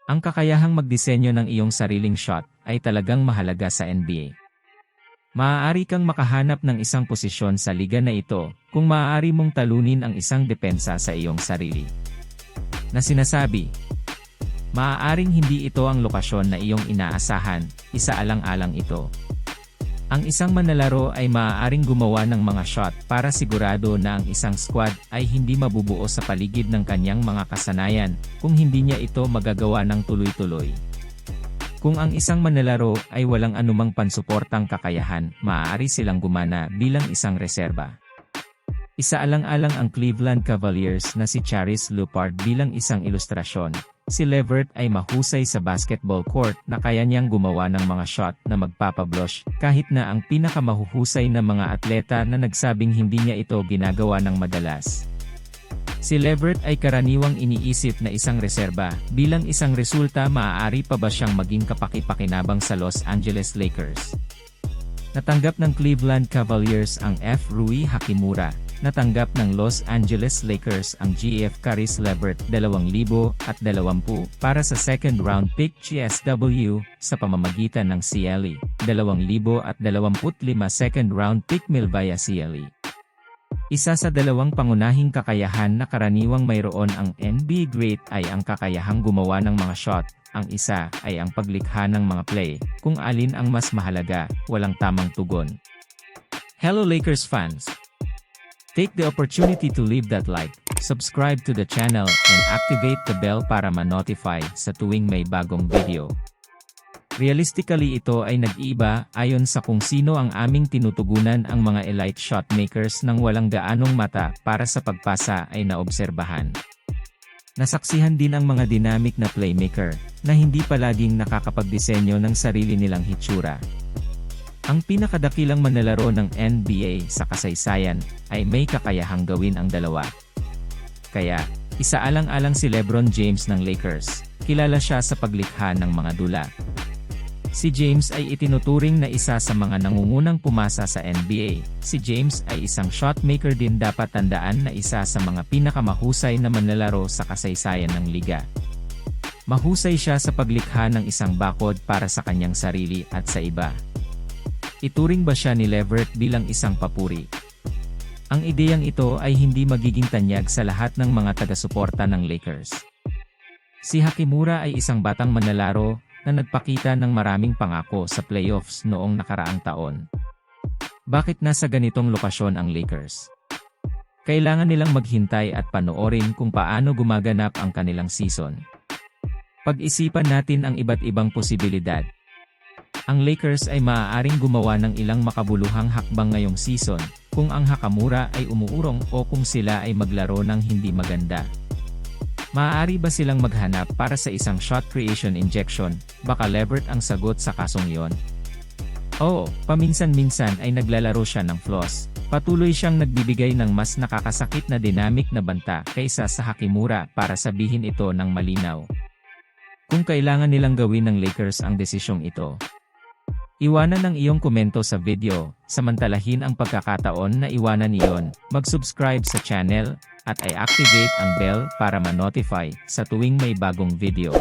Ang kakayahang magdisenyo ng iyong sariling shot ay talagang mahalaga sa NBA. Maaari kang makahanap ng isang posisyon sa liga na ito kung maaari mong talunin ang isang depensa sa iyong sarili. Na sinasabi, maaaring hindi ito ang lokasyon na iyong inaasahan, isaalang-alang ito. Ang isang manlalaro ay maaaring gumawa ng mga shot para sigurado na ang isang squad ay hindi mabubuo sa paligid ng kanyang mga kasanayan kung hindi niya ito magagawa ng tuloy-tuloy. Kung ang isang manlalaro ay walang anumang pansuportang kakayahan, maaari silang gumana bilang isang reserba. Isaalang-alang ang Cleveland Cavaliers na si Charis Leopard bilang isang ilustrasyon. Si Levert ay mahusay sa basketball court na kaya niyang gumawa ng mga shot na magpapablush kahit na ang pinakamahuhusay na mga atleta na nagsabing hindi niya ito ginagawa ng madalas. Si Levert ay karaniwang iniisip na isang reserba, bilang isang resulta maaari pa ba siyang maging kapaki-pakinabang sa Los Angeles Lakers. Natanggap ng Cleveland Cavaliers ang F. Rui Hachimura. Natanggap ng Los Angeles Lakers ang G.F. Caris Levert 2020 para sa second round pick GSW sa pamamagitan ng CLE 2025 second round pick Milvaya CLE. Isa sa dalawang pangunahing kakayahan na karaniwang mayroon ang NBA great ay ang kakayahang gumawa ng mga shot, ang isa ay ang paglikha ng mga play, kung alin ang mas mahalaga, walang tamang tugon. Hello Lakers fans! Take the opportunity to leave that like, subscribe to the channel, and activate the bell para ma-notify sa tuwing may bagong video. Realistically ito ay nag-iiba ayon sa kung sino ang aming tinutugunan. Ang mga elite shot makers ng walang gaanong mata para sa pagpasa ay naobserbahan. Nasaksihan din ang mga dynamic na playmaker na hindi palaging nakakapagdisenyo ng sarili nilang hitsura. Ang pinakadakilang manlalaro ng NBA sa kasaysayan ay may kakayahang gawin ang dalawa. Kaya, isaalang-alang si LeBron James ng Lakers, kilala siya sa paglikha ng mga dula. Si James ay itinuturing na isa sa mga nangungunang pumasa sa NBA. Si James ay isang shot maker din, dapat tandaan na isa sa mga pinakamahusay na manlalaro sa kasaysayan ng liga. Mahusay siya sa paglikha ng isang bakod para sa kanyang sarili at sa iba. Ituring ba siya ni Levert bilang isang papuri? Ang ideyang ito ay hindi magiging tanyag sa lahat ng mga taga-suporta ng Lakers. Si Hachimura ay isang batang manlalaro na nagpakita ng maraming pangako sa playoffs noong nakaraang taon. Bakit nasa ganitong lokasyon ang Lakers? Kailangan nilang maghintay at panoorin kung paano gumaganap ang kanilang season. Pag-isipan natin ang iba't ibang posibilidad. Ang Lakers ay maaaring gumawa ng ilang makabuluhang hakbang ngayong season, kung ang Hachimura ay umuurong o kung sila ay maglaro ng hindi maganda. Maaari ba silang maghanap para sa isang shot creation injection? Baka Levert ang sagot sa kasong iyon. Oo, paminsan-minsan ay naglalaro siya ng floss. Patuloy siyang nagbibigay ng mas nakakasakit na dynamic na banta kaysa sa Hachimura para sabihin ito ng malinaw. Kung kailangan nilang gawin ng Lakers ang desisyong ito, iwanan ang iyong komento sa video, samantalahin ang pagkakataon na iwanan iyon, mag-subscribe sa channel, at i-activate ang bell para ma-notify sa tuwing may bagong video.